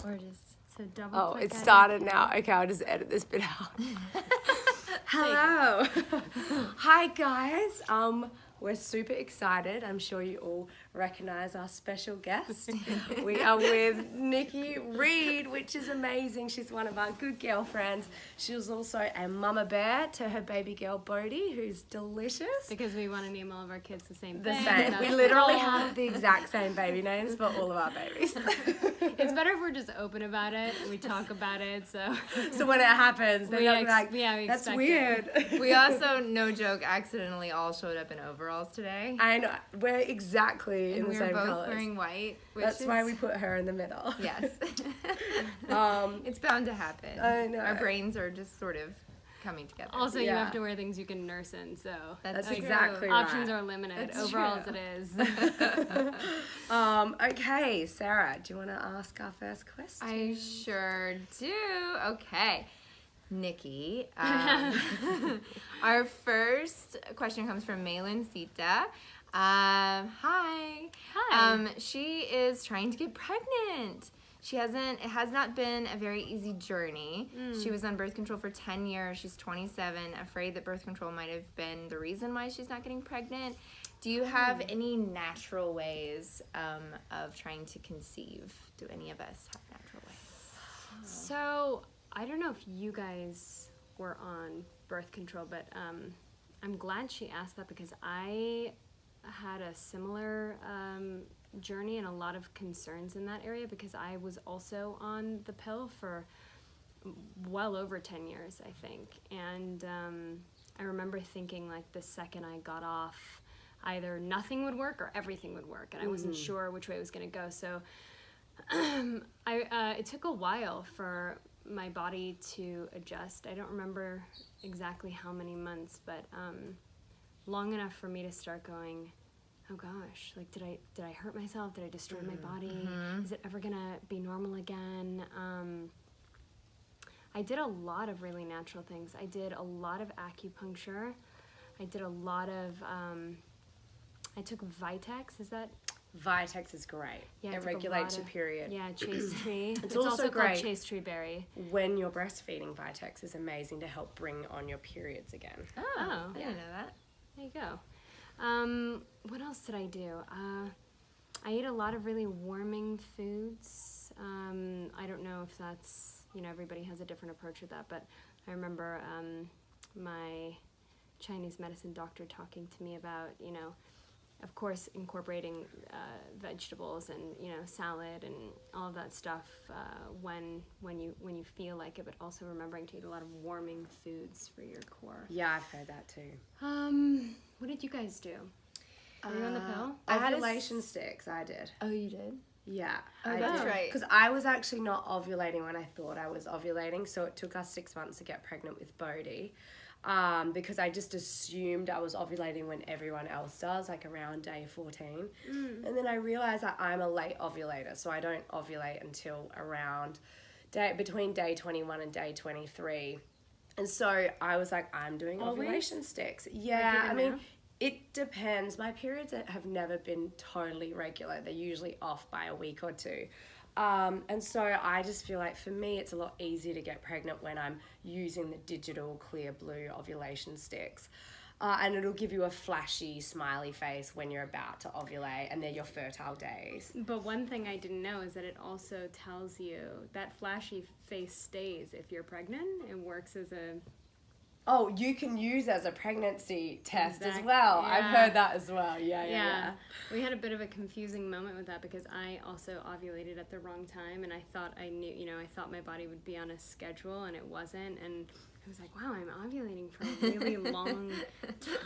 Or just So double Oh, click it edit. started now. Okay, I'll just edit this bit out. Hello. Hi, guys. We're super excited. I'm sure you all recognize our special guest. We are with Nikki Reed, which is amazing. She's one of our good girlfriends. She was also a mama bear to her baby girl, Bodhi, who's delicious. Because we want to name all of our kids the same The thing. same. That's We the literally goal. have the exact same baby names for all of our babies. It's better if we're just open about it. We talk about it, so. So when it happens, they're We not like, we that's expect weird. We also, no joke, accidentally all showed up in overalls today. I know. We're exactly And in the we were same both colours. wearing white. Which That's is, why we put her in the middle. Yes. Um, It's bound to happen. I know. Our brains are just sort of coming together. Also, you Yeah. have to wear things you can nurse in, so. That's true. exactly Options right. are limited. That's Overalls true. it is. Okay, Sarah, do you want to ask our first question? I sure do. Okay. Nikki, our first question comes from Malin Sita. Hi. Hi. She is trying to get pregnant. It has not been a very easy journey. She was on birth control for 10 years. She's 27, afraid that birth control might have been the reason why she's not getting pregnant. Do you have any natural ways of trying to conceive? Do any of us have natural ways? So, I don't know if you guys were on birth control, but I'm glad she asked that because I had a similar journey and a lot of concerns in that area because I was also on the pill for well over 10 years, I think. And I remember thinking like the second I got off, either nothing would work or everything would work, and I wasn't sure which way it was going to go. So it took a while for my body to adjust. I don't remember exactly how many months, but long enough for me to start going, oh gosh, like did I hurt myself? Did I destroy my body? Is it ever gonna be normal again? I did a lot of really natural things. I did a lot of acupuncture. I did a lot of I took Vitex. Is that? Vitex is great. Yeah, I it took a regulates lot your of- period. Yeah, chaste tree. It's also also called great. chaste tree berry. When you're breastfeeding, Vitex is amazing to help bring on your periods again. Oh, Oh, I didn't know that. There you go. What else did I do? I ate a lot of really warming foods. I don't know if that's, everybody has a different approach with that, but I remember my Chinese medicine doctor talking to me about, of course, incorporating vegetables and salad and all of that stuff when you feel like it, but also remembering to eat a lot of warming foods for your core. Yeah, I've heard that too. What did you guys do? Were you on the pill? I had a Ovulation sticks, I did. Oh, you did? Yeah, Oh, I that's did. right. Because I was actually not ovulating when I thought I was ovulating, so it took us 6 months to get pregnant with Bodhi. Because I just assumed I was ovulating when everyone else does, like around day 14. And then I realized that I'm a late ovulator, so I don't ovulate until around between day 21 and day 23. And so I was like, I'm doing Always? ovulation sticks. Yeah, even I mean, now? it depends. My periods have never been totally regular. They're usually off by a week or two. And so I just feel like for me it's a lot easier to get pregnant when I'm using the digital clear blue ovulation sticks. And it'll give you a flashy smiley face when you're about to ovulate and they're your fertile days. But one thing I didn't know is that it also tells you that flashy face stays if you're pregnant. It works as a... Oh, you can use as a pregnancy test as Exact- well. yeah. I've heard that as well. Yeah. We had a bit of a confusing moment with that because I also ovulated at the wrong time and I thought I knew, I thought my body would be on a schedule and it wasn't, and I was like, wow, I'm ovulating for a really long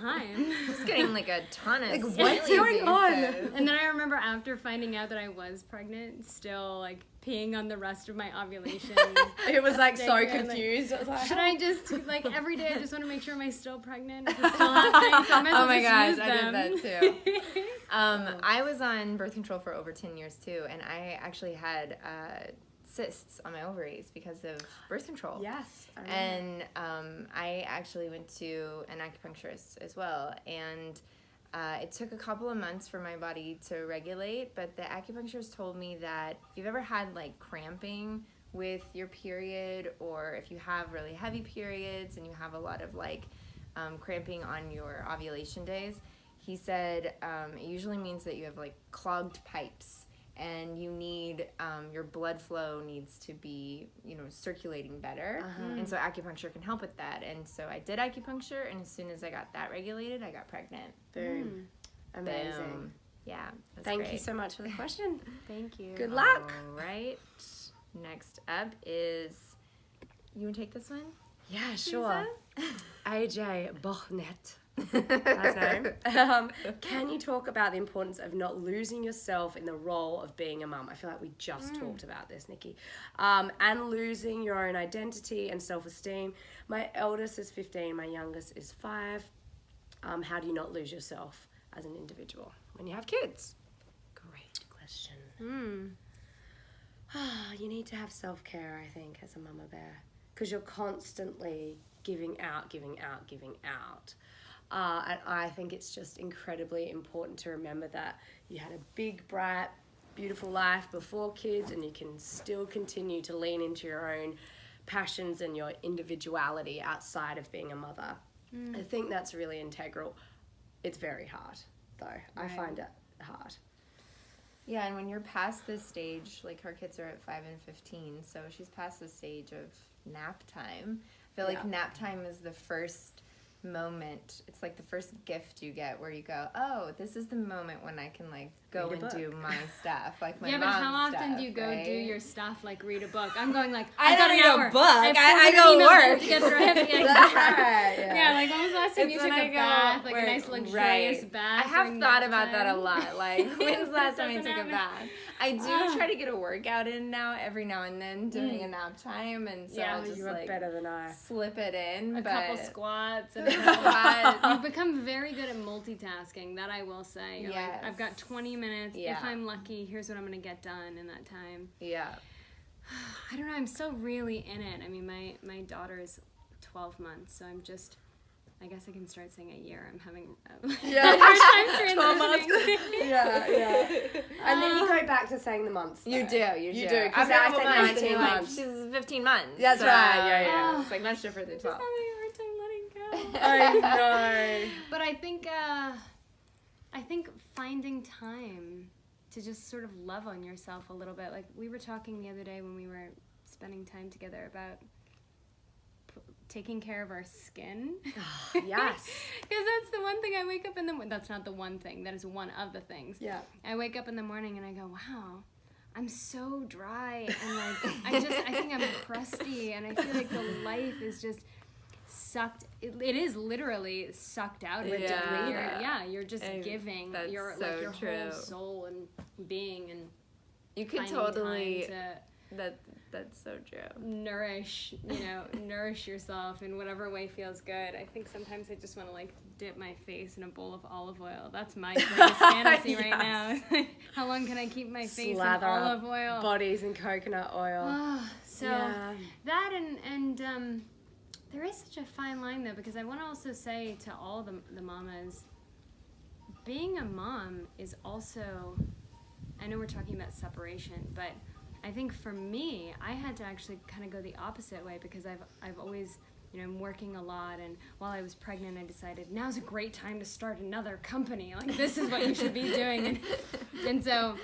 time. Just getting like a ton of Like, sleep what's going on? invasive. And then I remember after finding out that I was pregnant, still like peeing on the rest of my ovulation. It was like so Statement, like, confused. It was like, Should I just, like, every day I just want to make sure am I still pregnant? Is it still happening? So I might as well Oh my just gosh, use I them. did that too. I was on birth control for over 10 years too, and I actually had cysts on my ovaries because of birth control. Yes. I remember. And I actually went to an acupuncturist as well, and It took a couple of months for my body to regulate, but the acupuncturist told me that if you've ever had like cramping with your period, or if you have really heavy periods and you have a lot of like cramping on your ovulation days, he said it usually means that you have like clogged pipes, and you need your blood flow needs to be, circulating better. And so acupuncture can help with that. And so I did acupuncture, and as soon as I got that regulated, I got pregnant. Boom. Amazing. Boom. Yeah. Thank you so much for the question. Thank you. Good luck. All right. Next up is, you want to take this one? Yeah, sure. Teresa? AJ Bochnet. That's name. Can you talk about the importance of not losing yourself in the role of being a mum? I feel like we just talked about this, Nikki. And losing your own identity and self-esteem. My eldest is 15, my youngest is 5. How do you not lose yourself as an individual when you have kids? Great question. You need to have self-care, I think, as a mama bear, because you're constantly giving out. And I think it's just incredibly important to remember that you had a big, bright, beautiful life before kids, and you can still continue to lean into your own passions and your individuality outside of being a mother. I think that's really integral. It's very hard, though. Right. I find it hard. Yeah, and when you're past this stage, like her kids are at 5 and 15, so she's past the stage of nap time. I feel like nap time is the first moment. It's like the first gift you get where you go, oh, this is the moment when I can like go and do my stuff, like my but mom's how often stuff, do you go right? do your stuff, like read a book? I'm going like, I I've got don't an read hour. a book. I go work. To get through it. That's right. Yeah, like when was the last time It's you took when a I go bath, like work, a nice luxurious right. bath? I have during thought nap about that a time? lot. Like, when's the last time I Doesn't took a happen. bath? I do try to get a workout in now, every now and then during a nap time, and so I'll just you are like better than I. slip it in. A but couple squats. And Squats. You've become very good at multitasking, that I will say. You're Yes. like, I've got 20 minutes. Yeah. If I'm lucky, here's what I'm going to get done in that time. Yeah. I don't know. I'm still really in it. I mean, my daughter is 12 months, so I'm just... I guess I can start saying a year. I'm having a hard time 12 months. transitioning. Yeah. And then you go back to saying the months. You though. do. You do. After I a couple said months, 19 you're like, months. she's 15 months. That's so right. Yeah. It's like much different than 12. I'm having a hard time letting go. I know. But I think finding time to just sort of love on yourself a little bit. Like we were talking the other day when we were spending time together about taking care of our skin. Yes. Because that's the one thing I wake up in the morning. That's not the one thing. That is one of the things. Yeah. I wake up in the morning and I go, wow, I'm so dry. And like, I think I'm crusty. And I feel like the life is just sucked. It is literally sucked out of you. Yeah. You're just giving your so like your true. whole soul and being, and You could finding totally. time to That's so true. nourish yourself in whatever way feels good. I think sometimes I just want to like dip my face in a bowl of olive oil. That's my greatest fantasy right now. How long can I keep my face Slather in olive oil? Bodies in coconut oil. That and there is such a fine line though, because I want to also say to all the mamas, being a mom is also, I know we're talking about separation, but I think for me, I had to actually kind of go the opposite way, because I've always, I'm working a lot, and while I was pregnant, I decided now's a great time to start another company. Like, this is what you should be doing. And so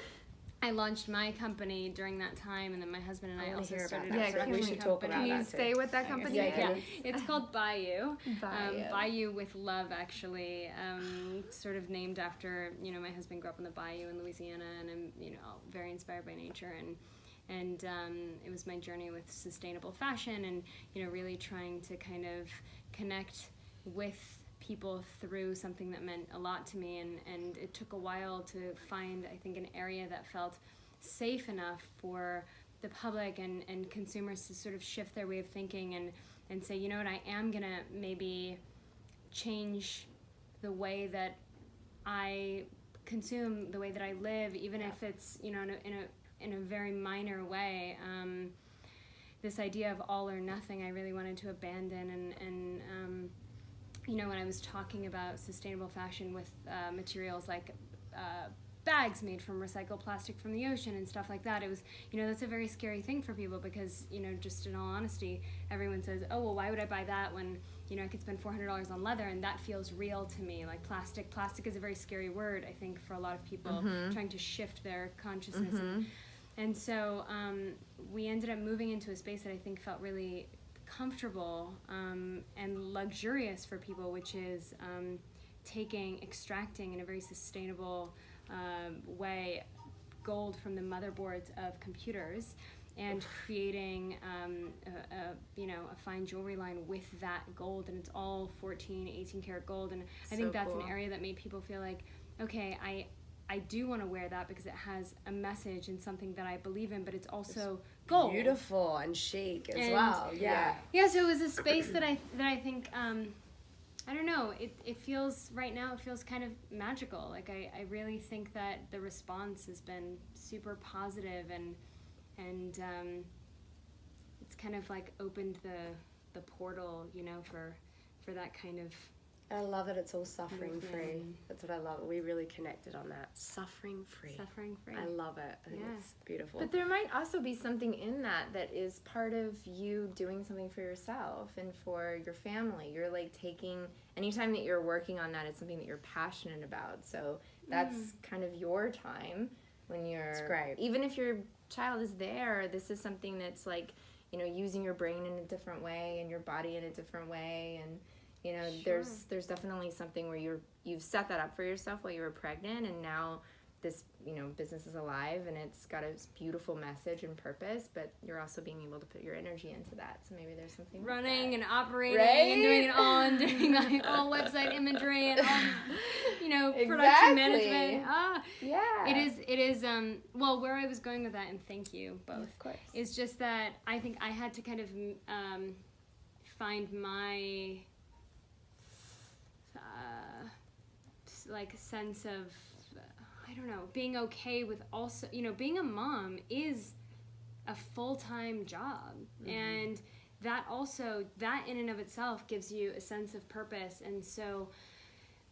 I launched my company during that time, and then my husband and I also started a production we should talk about Can you that too. say what that company is? Yeah, it's called Bayou. Bayou. Bayou with love, actually. Sort of named after, my husband grew up in the Bayou in Louisiana, and I'm, very inspired by nature, and it was my journey with sustainable fashion, and really trying to kind of connect with people through something that meant a lot to me, and it took a while to find, I think, an area that felt safe enough for the public and consumers to sort of shift their way of thinking and say, you know what, I am gonna maybe change the way that I consume, the way that I live, even if it's in a very minor way. This idea of all or nothing I really wanted to abandon, and you know, when I was talking about sustainable fashion with materials like bags made from recycled plastic from the ocean and stuff like that, it was, you know, that's a very scary thing for people because, you know, just in all honesty, everyone says, oh, well, why would I buy that when, you know, I could spend $400 on leather, and that feels real to me. Like plastic is a very scary word, I think, for a lot of people trying to shift their consciousness. And so we ended up moving into a space that I think felt really comfortable and luxurious for people, which is extracting in a very sustainable way gold from the motherboards of computers and creating a fine jewelry line with that gold, and it's all 14, 18 karat gold. And I think that's cool. An area that made people feel like, okay, I do want to wear that because it has a message and something that I believe in, but it's also gold. Beautiful and chic as well. Yeah. Yeah, so it was a space that I think I don't know, it feels, right now, it feels kind of magical. Like, I really think that the response has been super positive, and it's kind of like opened the portal, you know, for that kind of... I love that it's all suffering free. That's what I love. We really connected on that. Suffering free. Suffering free. I love it. I think it's beautiful. But there might also be something in that is part of you doing something for yourself and for your family. You're like taking, anytime that you're working on that, it's something that you're passionate about. So that's kind of your time when you're... It's great. Even if your child is there, this is something that's like, you know, using your brain in a different way and your body in a different way. And you know, there's definitely something where you've set that up for yourself while you were pregnant, and now this, you know, business is alive and it's got a beautiful message and purpose, but you're also being able to put your energy into that. So maybe there's something running like and operating and doing it all and doing like all website imagery and all, you know, production management. Yeah. It is well, where I was going with that, and thank you both, of course, is just that I think I had to kind of find my like sense of I don't know, being okay with also, you know, being a mom is a full-time job, and that also, that in and of itself gives you a sense of purpose. And so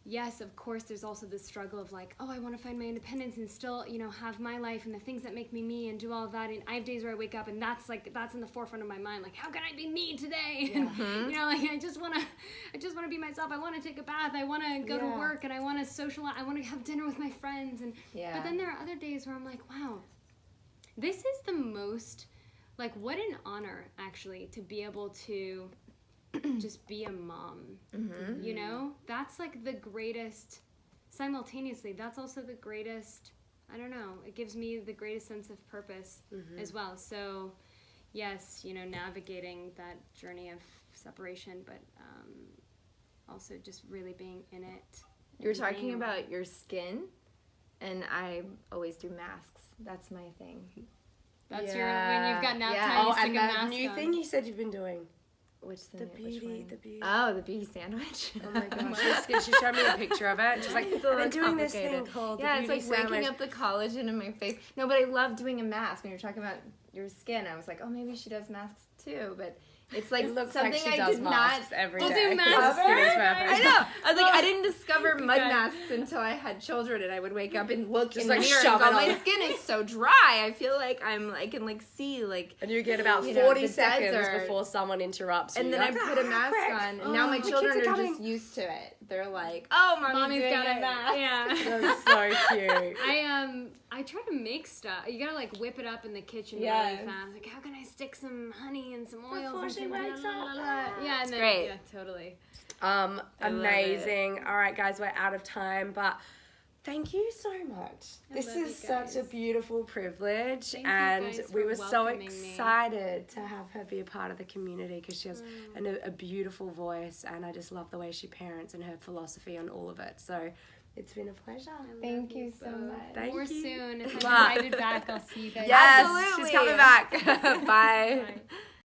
yes, of course, there's also this struggle of like, oh, I want to find my independence and still, you know, have my life and the things that make me me and do all of that. And I have days where I wake up and that's in the forefront of my mind. Like, how can I be me today? Yeah. And, you know, like, I just want to be myself. I want to take a bath. I want to go to work, and I want to socialize. I want to have dinner with my friends. And, but then there are other days where I'm like, wow, this is the most, like, what an honor actually to be able to just be a mom, you know? That's like the greatest, simultaneously, that's also the greatest, I don't know, it gives me the greatest sense of purpose as well. So yes, you know, navigating that journey of separation, but also just really being in it. You're talking about your skin, and I always do masks. That's my thing. That's your, when you've got nap time, Oh, you stick and a that mask new on. thing you said you've been doing. The beauty. Oh, the beauty sandwich. Oh my gosh. She showed me a picture of it. She's like, it's a little I've been doing this complicated. thing called yeah, the beauty it's like sandwich. waking up the collagen in my face. No, but I love doing a mask. When you're talking about your skin, I was like, oh, maybe she does masks too. But it's like it looks something like she I does did masks not every We'll day. do masks. I know. I was like, I didn't discover mud masks until I had children, and I would wake up and look Just in like the mirror shove and go, it my on. skin is so dry. I feel like I can like see like. And you get about you know, 40 the seconds desert. before someone interrupts you. And then You're I like, put a mask quick. on, and now my my children kids are are just coming. used to it. They're like, "Oh, mommy's got doing a mask." Yeah. That's so cute. I try to make stuff. You gotta like whip it up in the kitchen really Yes. fast. Like, how can I stick some honey and some oils Before and she some wakes blah, blah, up. blah. Yeah, and then, great. Yeah, totally. Amazing. All right, guys, we're out of time, but thank you so much. This love you is such a guys. beautiful privilege, Thank you and guys we for were so welcoming me. excited to have her be a part of the community because she has a beautiful voice, and I just love the way she parents and her philosophy on all of it. So it's been a pleasure. Thank you so much. Thank More you. soon. If Mwah. I'm invited back, I'll see you guys. Yes, Absolutely. she's coming back. Bye. Bye.